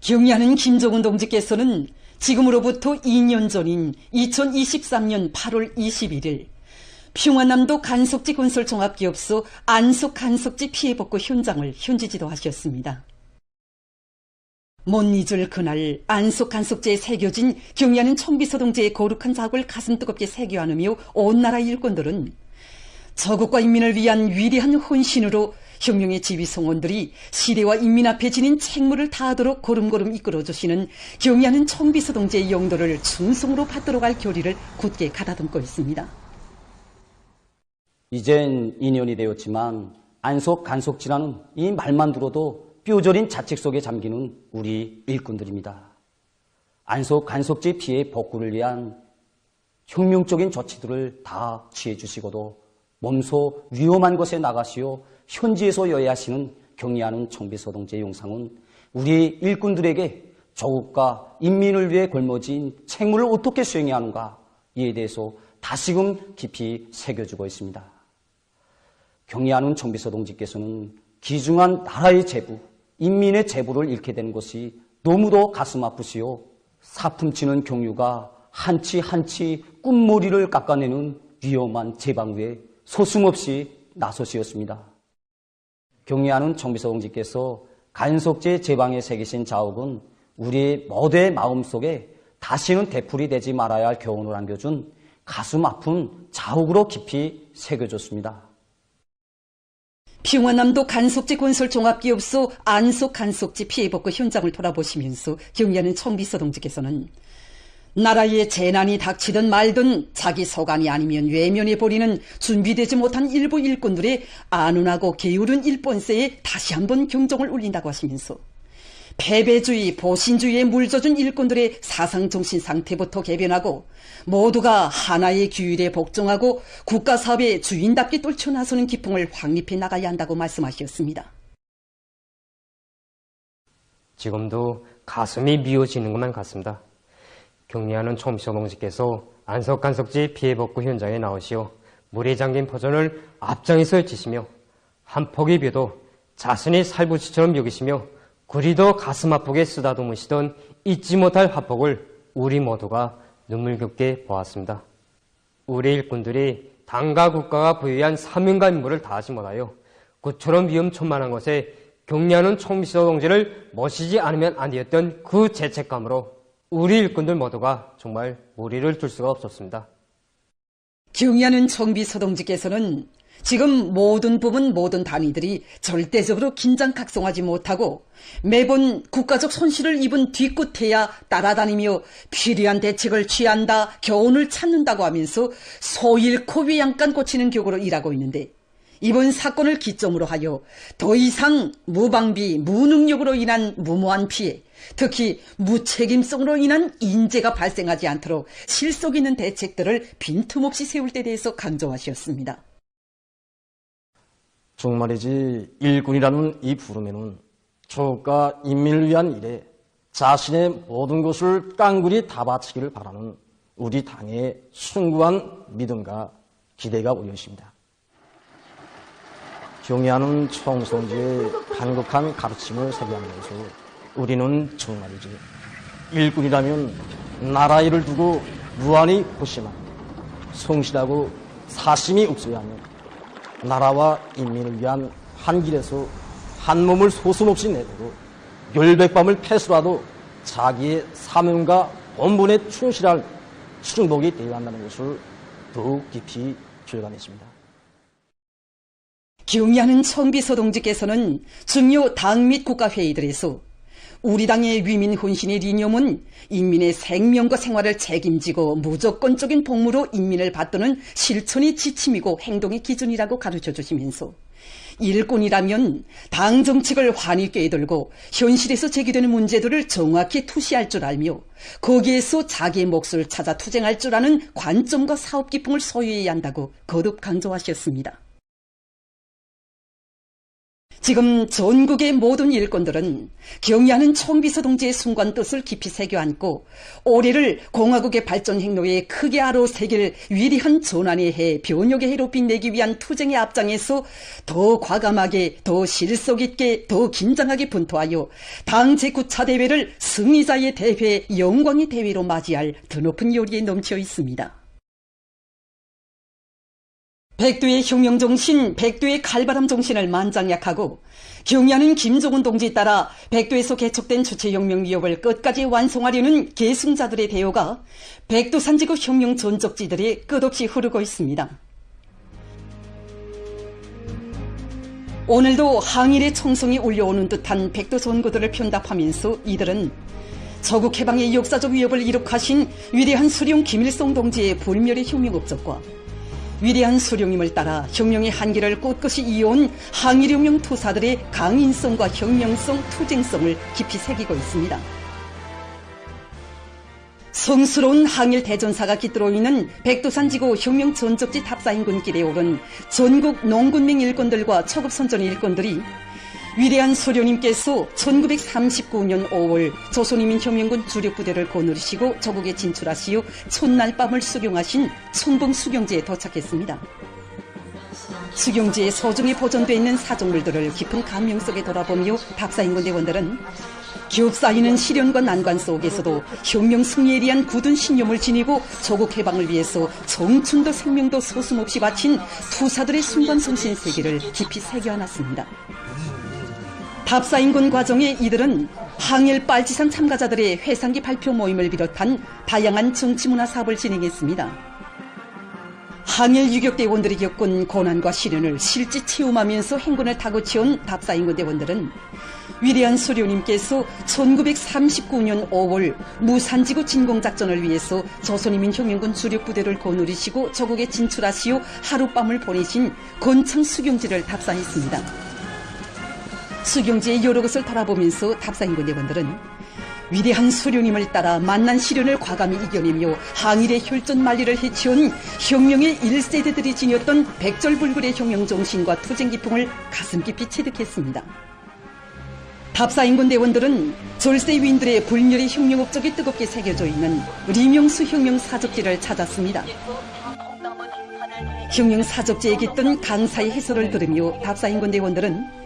경의하는 김정은 동지께서는 지금으로부터 2년 전인 2023년 8월 21일 평안남도 간석지 건설종합기업소 안속 간석지 피해복구 현장을 현지지도하셨습니다. 못 잊을 그날 안속 간석지에 새겨진 경의하는 청비서 동지의 거룩한 자국을 가슴 뜨겁게 새겨 안으며 온 나라 일꾼들은 저국과 인민을 위한 위대한 헌신으로 혁명의 지휘성원들이 시대와 인민 앞에 지닌 책무를 다하도록 걸음걸음 이끌어주시는 경의하는 청비서 동지의 영도를 충성으로 받들어 갈 교리를 굳게 가다듬고 있습니다. 이젠 2년이 되었지만 안속 간속지라는 이 말만 들어도 뼈저린 자책 속에 잠기는 우리 일꾼들입니다. 안속 간속지 피해 복구를 위한 혁명적인 조치들을 다 취해 주시고도 몸소 위험한 곳에 나가시어 현지에서 여해하시는 경의하는 청비서 동지의 용상은 우리 일꾼들에게 조국과 인민을 위해 걸머진 책무를 어떻게 수행해야 하는가 이에 대해서 다시금 깊이 새겨주고 있습니다. 경의하는 청비서 동지께서는 귀중한 나라의 재부, 인민의 재부를 잃게 되는 것이 너무도 가슴 아프시오 사품치는 경유가 한치 한치 끝머리를 깎아내는 위험한 제방위에 소승없이 나서시었습니다. 경의하는 청비서 동지께서 간석제 제방에 새기신 자욱은 우리의 모두의 마음속에 다시는 되풀이 되지 말아야 할 교훈을 안겨준 가슴 아픈 자욱으로 깊이 새겨졌습니다. 평안남도 간석지 건설종합기업소 안속 간석지 피해복구 현장을 돌아보시면서 경의하는 청비서 동지께서는 나라에 재난이 닥치든 말든 자기 서간이 아니면 외면해버리는 준비되지 못한 일부 일꾼들의 안운하고 게으른 일본세에 다시 한번 경종을 울린다고 하시면서 패배주의, 보신주의에 물젖은 일꾼들의 사상정신 상태부터 개변하고 모두가 하나의 규율에 복종하고 국가사업의 주인답게 떨쳐나서는 기풍을 확립해 나가야 한다고 말씀하셨습니다. 지금도 가슴이 미어지는 것만 같습니다. 경의하는 청비서 동지께서 안석 간석지 피해 복구 현장에 나오시어 물에 잠긴 포전을 앞장에서 지시며 한 폭의 벼도 자신의 살부치처럼 여기시며 그리도 가슴 아프게 쓰다듬으시던 잊지 못할 화폭을 우리 모두가 눈물겹게 보았습니다. 우리 일꾼들이 당과 국가가 부여한 사명과 임무를 다하지 못하여 그처럼 위험천만한 것에 경의하는 청비서 동지를 모시지 않으면 안 되었던 그 죄책감으로 우리 일꾼들 모두가 정말 무리를 둘 수가 없었습니다. 경의하는 청비서 동지께서는 지금 모든 부문 모든 단위들이 절대적으로 긴장각성하지 못하고 매번 국가적 손실을 입은 뒤끝에야 따라다니며 필요한 대책을 취한다, 교훈을 찾는다고 하면서 소 잃고 외양간 고치는 격으로 일하고 있는데 이번 사건을 기점으로 하여 더 이상 무방비, 무능력으로 인한 무모한 피해, 특히 무책임성으로 인한 인재가 발생하지 않도록 실속 있는 대책들을 빈틈없이 세울 때 대해서 강조하셨습니다. 정말이지 일꾼이라는 이 부름에는 조국과 인민을 위한 일에 자신의 모든 것을 깡그리 다 바치기를 바라는 우리 당의 숭고한 믿음과 기대가 우려 있습니다. 경의하는 청성지의 간곡한 가르침을 세계하면서 우리는 정말이지 일꾼이라면 나라 일을 두고 무한히 고심하고 성실하고 사심이 없어야 하며 나라와 인민을 위한 한 길에서 한 몸을 소슴없이 내두고 열백밤을 패수라도 자기의 사명과 본분에 충실할 충복이 되어야 한다는 것을 더욱 깊이 절감했습니다. 경의하는 청비서 동지께서는 중요 당 및 국가회의들에서 우리 당의 위민 혼신의 이념은 인민의 생명과 생활을 책임지고 무조건적인 복무로 인민을 받드는 실천의 지침이고 행동의 기준이라고 가르쳐 주시면서 일꾼이라면 당 정책을 환히 꿰들고 현실에서 제기되는 문제들을 정확히 투시할 줄 알며 거기에서 자기의 몫을 찾아 투쟁할 줄 아는 관점과 사업 기풍을 소유해야 한다고 거듭 강조하셨습니다. 지금 전국의 모든 일꾼들은 경의하는 총비서 동지의 숭고한 뜻을 깊이 새겨 안고 올해를 공화국의 발전 행로에 크게 아로새길 위대한 전환의 해, 변혁의 해로 빛내기 위한 투쟁의 앞장에서 더 과감하게, 더 실속 있게, 더 긴장하게 분투하여 당 제9차 대회를 승리자의 대회, 영광의 대회로 맞이할 드높은 요리에 넘쳐 있습니다. 백두의 혁명정신, 백두의 칼바람 정신을 만장약하고 경의하는 김정은 동지에 따라 백두에서 개척된 주체혁명 위협을 끝까지 완성하려는 계승자들의 대우가 백두산지구 혁명 전적지들이 끝없이 흐르고 있습니다. 오늘도 항일의 청성이 울려오는 듯한 백두 전구들을 편답하면서 이들은 저국 해방의 역사적 위협을 이룩하신 위대한 수령 김일성 동지의 불멸의 혁명 업적과 위대한 수령님을 따라 혁명의 한계를 꿋꿋이 이어온 항일혁명 투사들의 강인성과 혁명성, 투쟁성을 깊이 새기고 있습니다. 성스러운 항일 대전사가 깃들어 있는 백두산지구 혁명 전적지 탑사인군길에 오른 전국 농군맹 일꾼들과 초급선전 일꾼들이 위대한 수령님께서 1939년 5월 조선인민혁명군 주력부대를 거느리시고 저국에 진출하시어 첫날 밤을 수경하신 청봉 수경지에 도착했습니다. 수경지에 소중히 보존되어 있는 사종물들을 깊은 감명 속에 돌아보며 탑사인군 대원들은 겹쌓이는 시련과 난관 속에서도 혁명 승리에 대한 굳은 신념을 지니고 조국 해방을 위해서 청춘도 생명도 서슴없이 바친 투사들의 순간성신 세계를 깊이 새겨안았습니다. 탑사인군 과정에 이들은 항일 빨치산 참가자들의 회상기 발표 모임을 비롯한 다양한 정치문화 사업을 진행했습니다. 항일 유격대원들이 겪은 고난과 시련을 실제 체험하면서 행군을 타고 치운 탑사인군 대원들은 위대한 수령님께서 1939년 5월 무산지구 진공작전을 위해서 조선인민혁명군 주력부대를 거느리시고 저국에 진출하시어 하룻밤을 보내신 건창 수경지를 탑사했습니다. 수경지의 여러 것을 돌아보면서 탑사인군 대원들은 위대한 수령님을 따라 만난 시련을 과감히 이겨내며 항일의 혈전 만리를 해치운 혁명의 1세대들이 지녔던 백절불굴의 혁명 정신과 투쟁 기풍을 가슴 깊이 체득했습니다. 탑사인군 대원들은 졸세 위인들의 불멸의 혁명 업적이 뜨겁게 새겨져 있는 리명수 혁명 사적지를 찾았습니다. 혁명 사적지에 깃든 강사의 해설을 들으며 탑사인군 대원들은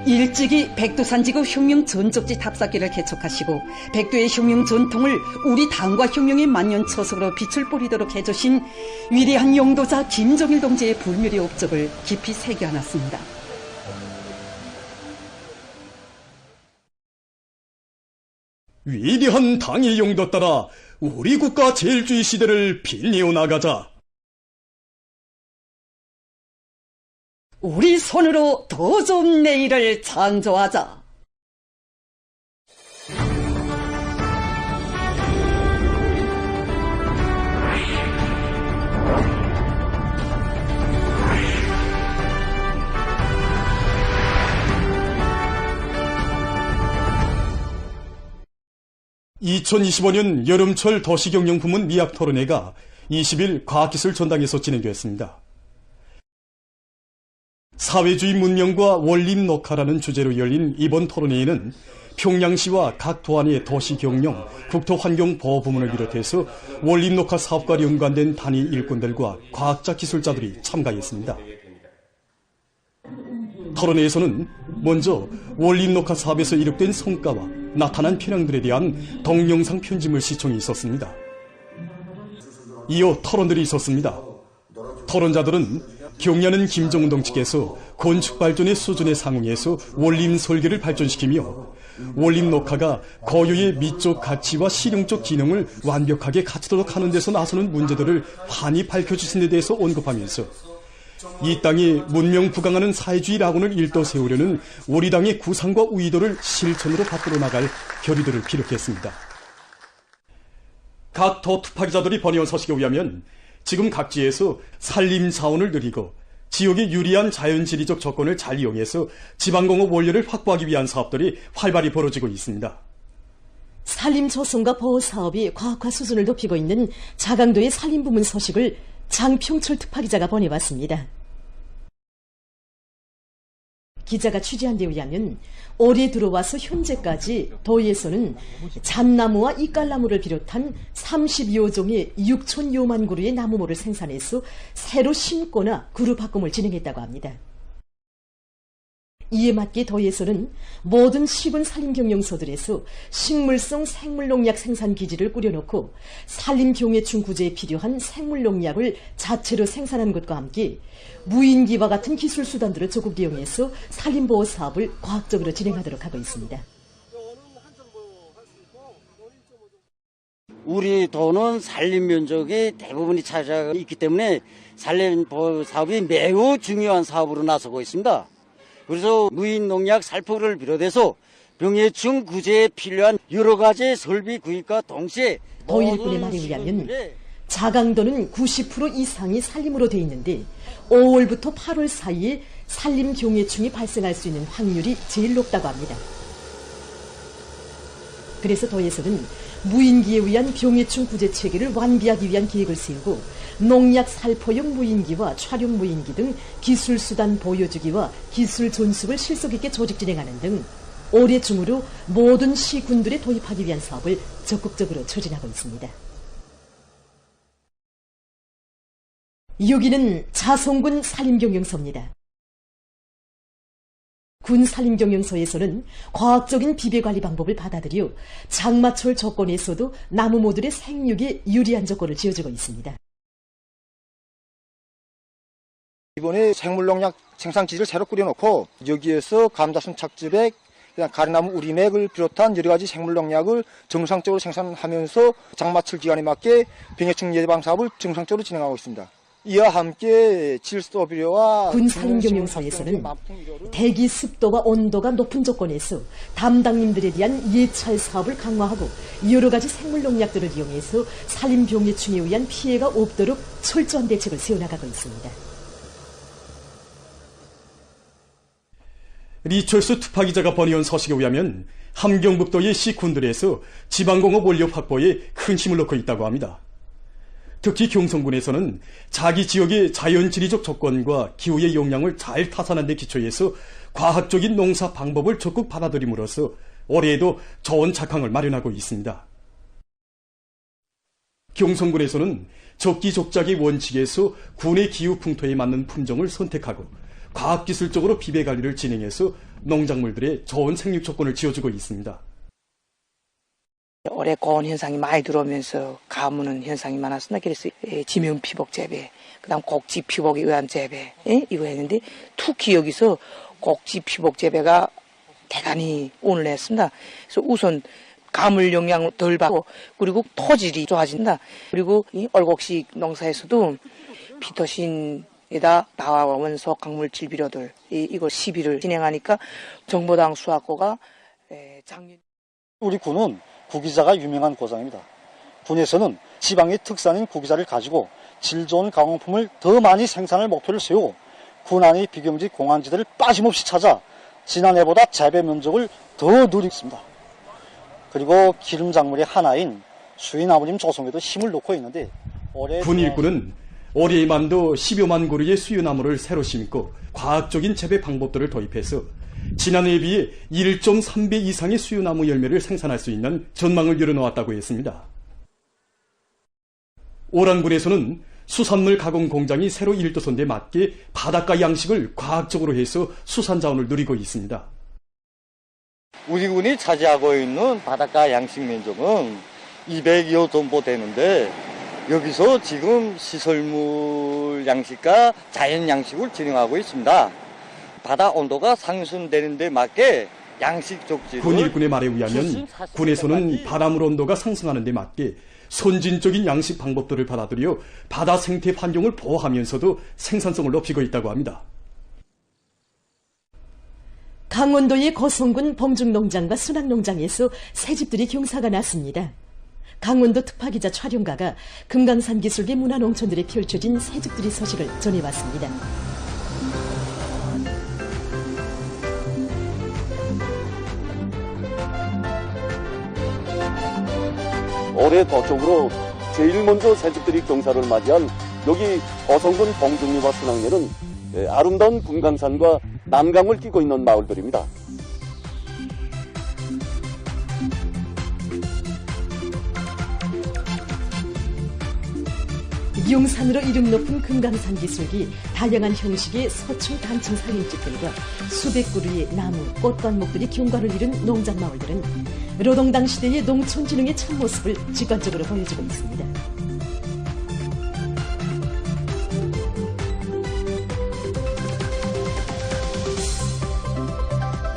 일찍이 백두산지구 혁명 전적지 탑사기를 개척하시고 백두의 혁명 전통을 우리 당과 혁명의 만년초석으로 빛을 뿌리도록 해주신 위대한 용도자 김정일 동지의 불멸의 업적을 깊이 새겨안았습니다. 위대한 당의 용도 따라 우리 국가 제일주의 시대를 빛내어 나가자. 우리 손으로 더 좋은 내일을 창조하자. (2025년) 여름철 도시경영부문 미학토론회가 20일 과학기술 전당에서 진행되었습니다. 사회주의 문명과 원림 녹화라는 주제로 열린 이번 토론회에는 평양시와 각 도안의 도시경영, 국토환경보호부문을 비롯해서 원림 녹화 사업과 연관된 단위 일꾼들과 과학자 기술자들이 참가했습니다. 토론회에서는 먼저 원림 녹화 사업에서 이룩된 성과와 나타난 편향들에 대한 동영상 편집물 시청이 있었습니다. 이어 토론들이 있었습니다. 토론자들은 경의하는 김정은 동지께서 건축 발전의 수준에 상응해서 원림 설계를 발전시키며 원림 녹화가 고유의 미적 가치와 실용적 기능을 완벽하게 갖추도록 하는 데서 나서는 문제들을 환히 밝혀주신 데 대해서 언급하면서 이 땅이 문명 부강하는 사회주의 낙원을 일도 세우려는 우리 당의 구상과 의도를 실천으로 받들어 나갈 결의들을 기록했습니다. 각 도 투파기자들이 번역한 서식에 의하면 지금 각지에서 산림 자원을 늘리고 지역의 유리한 자연지리적 조건을 잘 이용해서 지방공업 원료를 확보하기 위한 사업들이 활발히 벌어지고 있습니다. 산림 조성과 보호 사업이 과학화 수준을 높이고 있는 자강도의 산림 부문 소식을 장평철 특파기자가 보내왔습니다. 기자가 취재한 데 의하면 올해 들어와서 현재까지 도에서는 잣나무와 이깔나무를 비롯한 32여 종의 6,000여만 그루의 나무모를 생산해서 새로 심거나 그루 바꿈을 진행했다고 합니다. 이에 맞게 도에서는 모든 시군 산림경영소들에서 식물성 생물농약 생산 기지를 꾸려놓고 산림경해충 구제에 필요한 생물농약을 자체로 생산하는 것과 함께 무인기와 같은 기술수단들을 적극 이용해서 산림보호 사업을 과학적으로 진행하도록 하고 있습니다. 우리 도는 산림 면적이 대부분이 차지하고 있기 때문에 산림보호 사업이 매우 중요한 사업으로 나서고 있습니다. 그래서 무인농약 살포를 비롯해서 병해충 구제에 필요한 여러 가지 설비 구입과 동시에 도일꾼의 말에 의하면 자강도는 90% 이상이 산림으로 돼 있는데 5월부터 8월 사이에 산림 병해충이 발생할 수 있는 확률이 제일 높다고 합니다. 그래서 도에서는 무인기에 의한 병해충 구제 체계를 완비하기 위한 계획을 세우고 농약 살포용 무인기와 촬영 무인기 등 기술수단 보여주기와 기술 존속을 실속 있게 조직 진행하는 등 올해 중으로 모든 시군들에 도입하기 위한 사업을 적극적으로 추진하고 있습니다. 여기는 자송군 산림경영소입니다. 군 산림경영소에서는 과학적인 비배관리 방법을 받아들여 장마철 조건에서도 나무모들의 생육에 유리한 조건을 지어주고 있습니다. 이번에 생물농약 생산기지를 새로 꾸려놓고 여기에서 감자순 착즙액, 가리나무 우리맥을 비롯한 여러 가지 생물농약을 정상적으로 생산하면서 장마철 기간에 맞게 병해충 예방 사업을 정상적으로 진행하고 있습니다. 이와 함께 질소 비료와 군 산림경영소에서는 대기 습도와 온도가 높은 조건에서 담당님들에 대한 예찰 사업을 강화하고 여러 가지 생물농약들을 이용해서 산림병해충에 의한 피해가 없도록 철저한 대책을 세워나가고 있습니다. 리철수 특파기자가 번의한 서식에 의하면 함경북도의 시군들에서 지방공업 원료 확보에 큰 힘을 넣고 있다고 합니다. 특히 경성군에서는 자기 지역의 자연지리적 조건과 기후의 영향을 잘 타산하는 데 기초해서 과학적인 농사 방법을 적극 받아들임으로써 올해에도 저온 작황을 마련하고 있습니다. 경성군에서는 적기적작의 원칙에서 군의 기후 풍토에 맞는 품종을 선택하고 과학기술적으로 비배관리를 진행해서 농작물들의 좋은 생육 조건을 지어주고 있습니다. 올해 고온 현상이 많이 들어오면서 가무는 현상이 많았습니다. 그래서 지명 피복 재배, 그다음 곡지 피복에 의한 재배 이거 했는데 특히 여기서 곡지 피복 재배가 대단히 오늘 했습니다. 그래서 우선 가물 영향을 덜 받고 그리고 토질이 좋아진다. 그리고 이 얼곡식 농사에서도 피토신에다 나와원소 강물질 비료들 이걸 시비를 진행하니까 정보당 수확고가 작년 우리 군은 구기자가 유명한 고장입니다. 군에서는 지방의 특산인 구기자를 가지고 질 좋은 가공품을 더 많이 생산할 목표를 세우고 군 안의 비경지 공안지대를 빠짐없이 찾아 지난해보다 재배 면적을 더 늘리겠습니다. 그리고 기름작물의 하나인 수인아버님 조성에도 힘을 놓고 있는데 군 일군은 올해에만도 10여만 그루의 수유나무를 새로 심고 과학적인 재배 방법들을 도입해서 지난해에 비해 1.3배 이상의 수유나무 열매를 생산할 수 있는 전망을 열어놓았다고 했습니다. 오란군에서는 수산물 가공 공장이 새로 일도선 데 맞게 바닷가 양식을 과학적으로 해서 수산자원을 누리고 있습니다. 우리 군이 차지하고 있는 바닷가 양식 면적은 200여 톤보 되는데 여기서 지금 시설물 양식과 자연 양식을 진행하고 있습니다. 바다 온도가 상승되는 데 맞게 양식 족지를 군 일군의 말에 의하면 군에서는 바닷물 온도가 상승하는 데 맞게 선진적인 양식 방법들을 받아들여 바다 생태 환경을 보호하면서도 생산성을 높이고 있다고 합니다. 강원도의 거성군 봉중농장과 순학농장에서 새집들이 경사가 났습니다. 강원도 특파기자 촬영가가 금강산 기슭의 문화농촌들에 펼쳐진 새집들의 소식을 전해왔습니다. 올해 도쪽으로 제일 먼저 새집들이 경사를 맞이한 여기 거성군 봉중리와 순학리는 아름다운 금강산과 난강을 끼고 있는 마을들입니다. 용산으로 이름 높은 금강산 기슭이 다양한 형식의 서층 단층 살림집들과 수백 그루의 나무, 꽃과목들이 경관을 이룬 농장 마을들은 노동당 시대의 농촌진흥의 참모습을 직관적으로 보여주고 있습니다.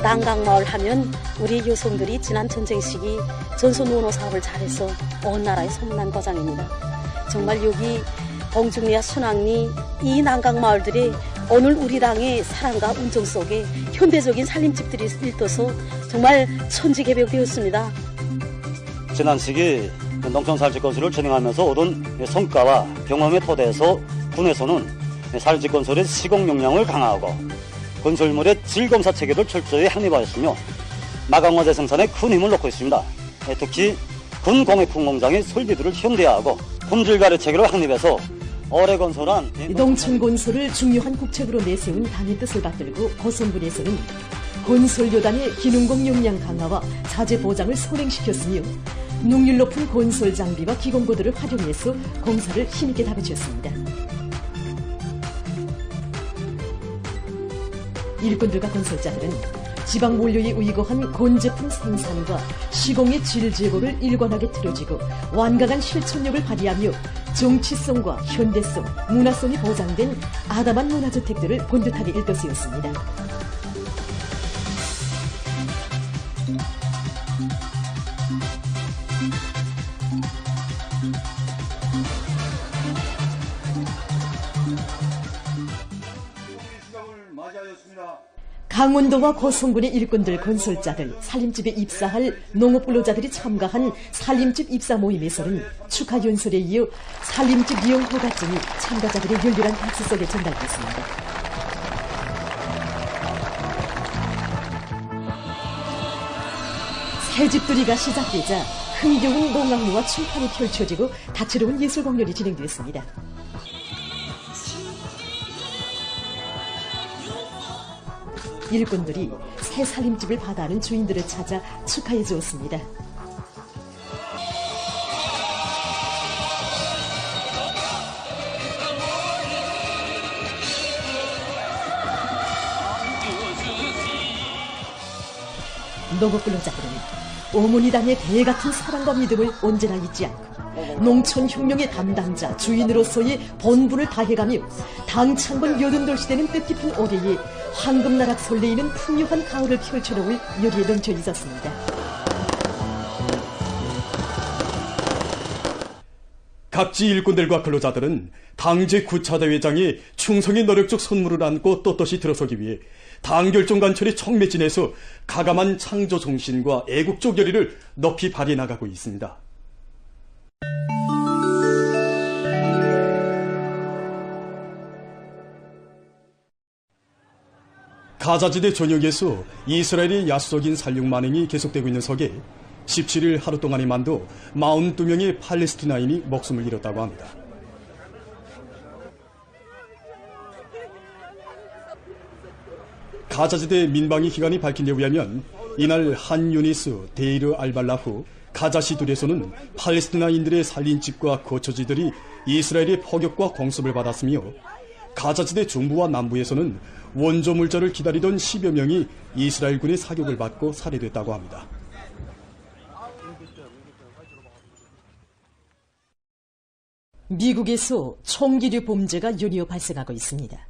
난강마을 하면 우리 여성들이 지난 전쟁 시기 전소노노 사업을 잘해서 온 나라에 소문난 거장입니다. 정말 여기 봉중리와 순왕리 이 난강마을들이 오늘 우리 당의 사랑과 운정 속에 현대적인 살림집들이 일떠서 정말 천지개벽되었습니다. 지난 시기 농촌살집 건설을 진행하면서 얻은 성과와 경험에 토대해서 군에서는 살집 건설의 시공 역량을 강화하고 건설물의 질검사 체계를 철저히 확립하였으며 마강화재 생산에 큰 힘을 놓고 있습니다. 특히 군 공예품 공장의 설비들을 현대화하고 품질 가려 체계를 확립해서 오래 건설한 농촌 건설을 중요한 국책으로 내세운 당의 뜻을 받들고 고성군에서는 건설요단의 기능공 역량 강화와 자재 보장을 선행시켰으며 능률 높은 건설 장비와 기공고들을 활용해서 공사를 힘있게 다그쳤습니다. 일꾼들과 건설자들은 지방 원료에 의거한 건제품 생산과 시공의 질 제고를 일관하게 틀어지고 완강한 실천력을 발휘하며 정치성과 현대성, 문화성이 보장된 아담한 문화주택들을 본듯하게 일떠세웠습니다. 강원도와 고성군의 일꾼들, 건설자들, 살림집에 입사할 농업근로자들이 참가한 살림집 입사 모임에서는 축하 연설에 이어 살림집 이용 허가증이 참가자들의 열렬한 박수 속에 전달됐습니다. 새집들이가 시작되자 흥겨운 농악무와 춤판이 펼쳐지고 다채로운 예술 공연이 진행되었습니다. 일꾼들이 새 살림집을 받아하는 주인들을 찾아 축하해 주었습니다. 농업근로자들은 어머니당의 대같은 사랑과 믿음을 언제나 잊지 않고 농촌 혁명의 담당자 주인으로서의 본분을 다해가며 당창건 82시대는 뜻깊은 올해에 황금나락 설레이는 풍요한 가을을 펼쳐놓을 열의에 넘쳐 있었습니다. 각지 일꾼들과 근로자들은 당제 구차대회장이 충성의 노력적 선물을 안고 떳떳이 들어서기 위해 당결정관철의 청매진에서 가감한 창조 정신과 애국적 열의를 높이 발휘해 나가고 있습니다. 가자지대 전역에서 이스라엘의 야수적인 살육 만행이 계속되고 있는 석에 17일 하루 동안에만도 42명의 팔레스티나인이 목숨을 잃었다고 합니다. 가자지대 민방위 기관이 밝힌 데 의하면 이날 한 유니스 데이르 알발라후 가자시둘에서는 팔레스티나인들의 살림집과 거처지들이 이스라엘의 포격과 공습을 받았으며 가자지대 중부와 남부에서는 원조물자를 기다리던 10여 명이 이스라엘군의 사격을 받고 살해됐다고 합니다. 미국에서 총기류 범죄가 연이어 발생하고 있습니다.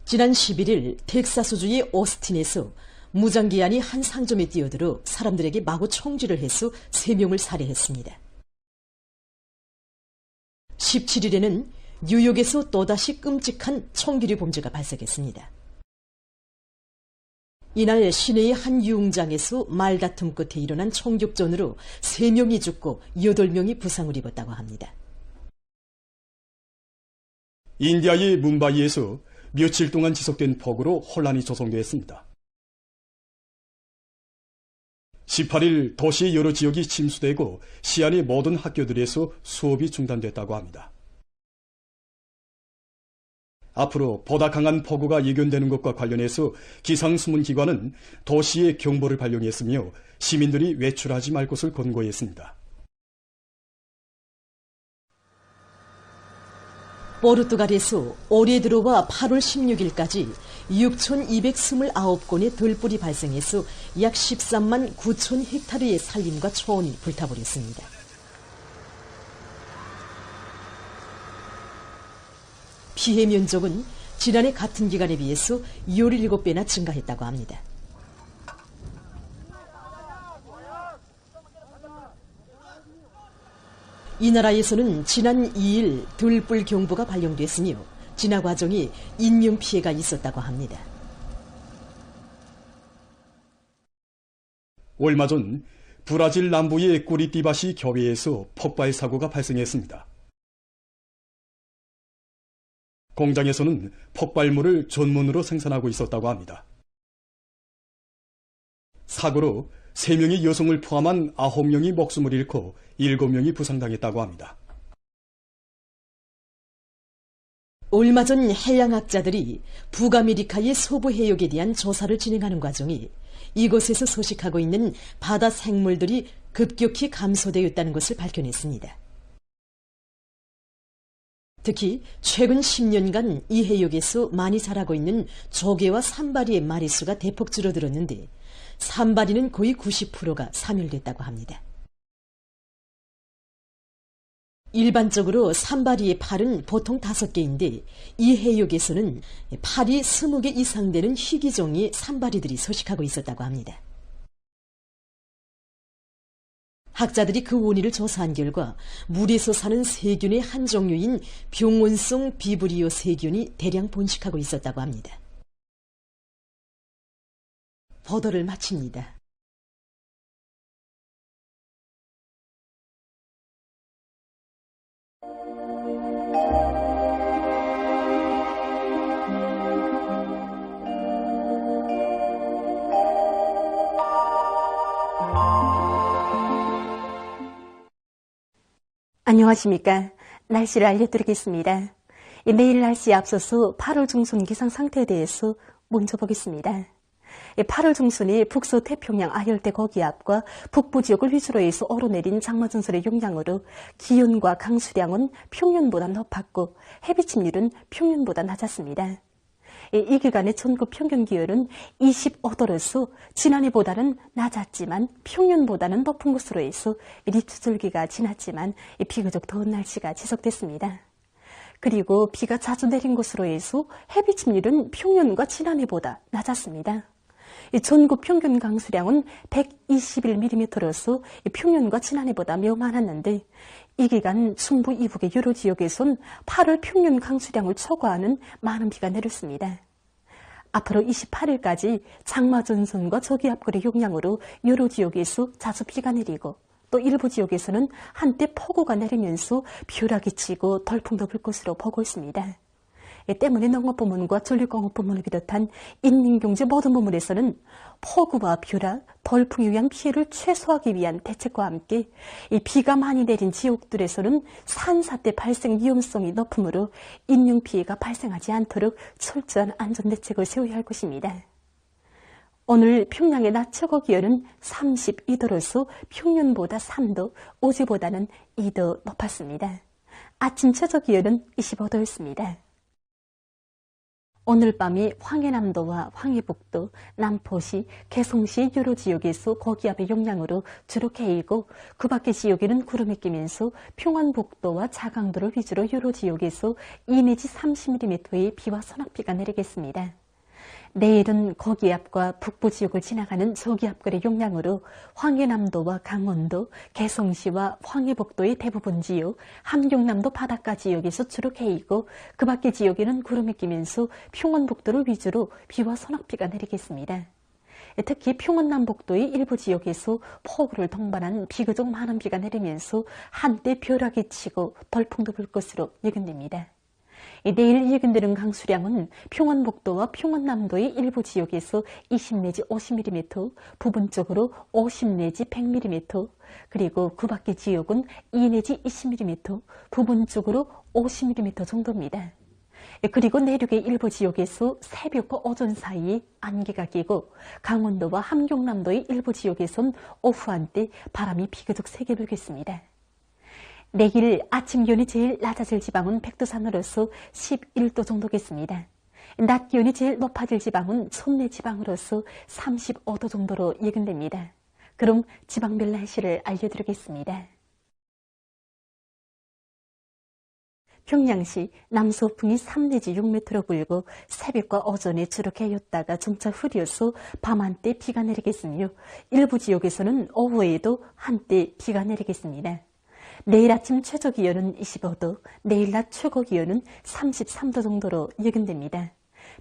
지난 11일 텍사스주의 오스틴에서 무장기한이 한 상점에 뛰어들어 사람들에게 마구 총질을 해서 3명을 살해했습니다. 17일에는 뉴욕에서 또다시 끔찍한 총기류 범죄가 발생했습니다. 이날 시내의 한 유흥장에서 말다툼 끝에 일어난 총격전으로 3명이 죽고 8명이 부상을 입었다고 합니다. 인디아의 뭄바이에서 며칠 동안 지속된 폭우로 혼란이 조성됐습니다. 18일 도시의 여러 지역이 침수되고 시안의 모든 학교들에서 수업이 중단됐다고 합니다. 앞으로 보다 강한 폭우가 예견되는 것과 관련해서 기상수문기관은 도시에 경보를 발령했으며 시민들이 외출하지 말 것을 권고했습니다. 포르투갈에서 올해 들어와 8월 16일까지 6,229건의 들불이 발생해서 약 13만 9천 헥타르의 산림과 초원이 불타버렸습니다. 피해 면적은 지난해 같은 기간에 비해서 17배나 증가했다고 합니다. 이 나라에서는 지난 2일 들불 경보가 발령됐으며 진화 과정에 인명피해가 있었다고 합니다. 얼마 전 브라질 남부의 꾸리띠바시 교외에서 폭발 사고가 발생했습니다. 공장에서는 폭발물을 전문으로 생산하고 있었다고 합니다. 사고로 3명의 여성을 포함한 9명이 목숨을 잃고 7명이 부상당했다고 합니다. 얼마 전 해양학자들이 북아메리카의 서부 해역에 대한 조사를 진행하는 과정에 이곳에서 서식하고 있는 바다 생물들이 급격히 감소되었다는 것을 밝혀냈습니다. 특히 최근 10년간 이 해역에서 많이 자라고 있는 조개와 산바리의 마리수가 대폭 줄어들었는데 산바리는 거의 90%가 사멸됐다고 합니다. 일반적으로 산바리의 팔은 보통 5개인데 이 해역에서는 팔이 20개 이상 되는 희귀종의 산바리들이 서식하고 있었다고 합니다. 학자들이 그 원인을 조사한 결과 물에서 사는 세균의 한 종류인 병원성 비브리오 세균이 대량 번식하고 있었다고 합니다. 보도를 마칩니다. 안녕하십니까. 날씨를 알려드리겠습니다. 내일 날씨에 앞서서 8월 중순 기상 상태에 대해서 먼저 보겠습니다. 8월 중순이 북서태평양 아열대 고기압과 북부 지역을 위주로 해서 오르내린 장마전설의 영향으로 기온과 강수량은 평년보다 높았고 해비 침률은 평년보다 낮았습니다. 이 기간의 전국 평균 기온은 25도로서 지난해보다는 낮았지만 평년보다는 높은 것으로 해서立春절기가 지났지만 비교적 더운 날씨가 지속됐습니다. 그리고 비가 자주 내린 것으로 해서 해비 침률은 평년과 지난해보다 낮았습니다. 전국 평균 강수량은 121mm로서 평년과 지난해보다 매우 많았는데 이 기간 중부 이북의 여러 지역에선 8월 평년 강수량을 초과하는 많은 비가 내렸습니다. 앞으로 28일까지 장마전선과 저기압골의 영향으로 여러 지역에서 자주 비가 내리고 또 일부 지역에서는 한때 폭우가 내리면서 벼락이 치고 돌풍도 불 것으로 보고 있습니다. 때문에 농업부문과 전력공업부문을 비롯한 인민경제 모든 부문에서는 폭우와 벼락, 돌풍에 의한 피해를 최소화하기 위한 대책과 함께 이 비가 많이 내린 지역들에서는 산사태 발생 위험성이 높으므로 인명피해가 발생하지 않도록 철저한 안전대책을 세워야 할 것입니다. 오늘 평양의 낮 최고 기온은 32도로서 평년보다 3도, 어제보다는 2도 높았습니다. 아침 최저 기온은 25도였습니다. 오늘 밤이 황해남도와 황해북도, 남포시, 개성시 여러 지역에서 고기압의 영향으로 주로 개이고 그 밖의 지역에는 구름이 끼면서 평안북도와 자강도를 위주로 여러 지역에서 2 내지 30mm의 비와 소낙비가 내리겠습니다. 내일은 고기압과 북부 지역을 지나가는 저기압골의 영향으로 황해남도와 강원도, 개성시와 황해북도의 대부분 지역, 함경남도 바닷가 지역에서 주로 개이고 그 밖의 지역에는 구름이 끼면서 평안북도를 위주로 비와 소낙비가 내리겠습니다. 특히 평안남북도의 일부 지역에서 폭우를 동반한 비교적 많은 비가 내리면서 한때 벼락이 치고 돌풍도 불 것으로 예견됩니다. 내일 예견되는 강수량은 평안북도와 평안남도의 일부 지역에서 20 내지 50mm, 부분적으로 50 내지 100mm, 그리고 그 밖의 지역은 2 내지 20mm, 부분적으로 50mm 정도입니다. 그리고 내륙의 일부 지역에서 새벽과 오전 사이 안개가 끼고 강원도와 함경남도의 일부 지역에선 오후 한때 바람이 비교적 세게 불겠습니다. 내일 아침 기온이 제일 낮아질 지방은 백두산으로서 11도 정도겠습니다. 낮 기온이 제일 높아질 지방은 손내 지방으로서 35도 정도로 예견됩니다. 그럼 지방별 날씨를 알려드리겠습니다. 평양시 남서풍이 3 내지 6m로 불고 새벽과 오전에 주로 개였다가 점차 흐려서 밤 한때 비가 내리겠으며 일부 지역에서는 오후에도 한때 비가 내리겠습니다. 내일 아침 최저기온은 25도, 내일 낮 최고기온은 33도 정도로 예견됩니다.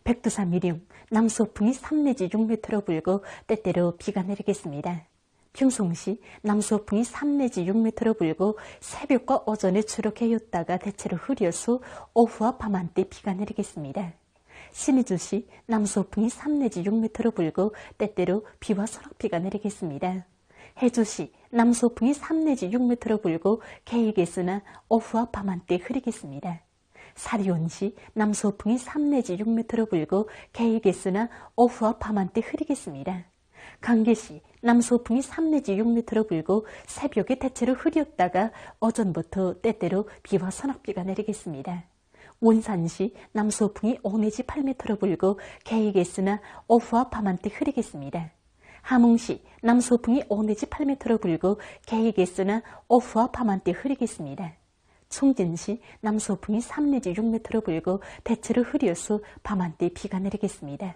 백두산 미령, 남서풍이 3 내지 6m로 불고 때때로 비가 내리겠습니다. 평송시 남서풍이 3 내지 6m로 불고 새벽과 오전에 주로 개였다가 대체로 흐려서 오후와 밤 한때 비가 내리겠습니다. 신의주시 남서풍이 3 내지 6m로 불고 때때로 비와 소낙비가 내리겠습니다. 해주시 남서풍이 3 내지 6m로 불고 개이겠으나 오후와 밤 한때 흐리겠습니다. 사리온시 남서풍이 3 내지 6m로 불고 개이겠으나 오후와 밤 한때 흐리겠습니다. 강계시 남서풍이 3 내지 6m로 불고 새벽에 대체로 흐렸다가 오전부터 때때로 비와 소낙비가 내리겠습니다. 원산시 남서풍이 5 내지 8m로 불고 개이겠으나 오후와 밤 한때 흐리겠습니다. 함흥시 남서풍이 5 내지 8m로 불고 개이겠으나 오후와 밤 한때 흐리겠습니다. 총진시 남서풍이 3 내지 6m로 불고 대체로 흐려서 밤 한때 비가 내리겠습니다.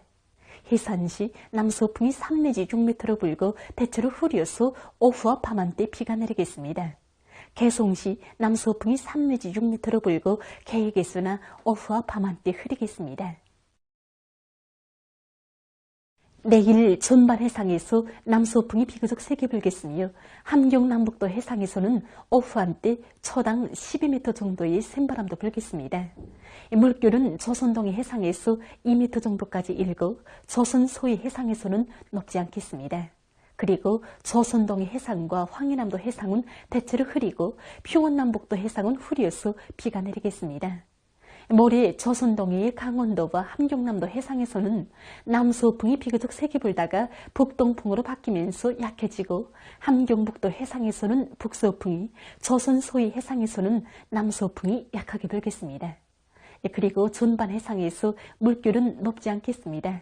해산시 남서풍이 3 내지 6m로 불고 대체로 흐려서 오후와 밤 한때 비가 내리겠습니다. 개송시 남서풍이 3 내지 6m로 불고 개이겠으나 오후와 밤 한때 흐리겠습니다. 내일 전반 해상에서 남서풍이 비교적 세게 불겠으며 함경남북도 해상에서는 오후 한때 초당 12m 정도의 센바람도 불겠습니다. 물결은 조선동해 해상에서 2m 정도까지 일고 조선 소위 해상에서는 높지 않겠습니다. 그리고 조선동해 해상과 황해남도 해상은 대체로 흐리고 평원남북도 해상은 흐려서 비가 내리겠습니다. 모레 조선동해의 강원도와 함경남도 해상에서는 남서풍이 비교적 세게 불다가 북동풍으로 바뀌면서 약해지고 함경북도 해상에서는 북서풍이, 조선 소위 해상에서는 남서풍이 약하게 불겠습니다. 그리고 전반 해상에서 물결은 높지 않겠습니다.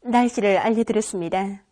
날씨를 알려드렸습니다.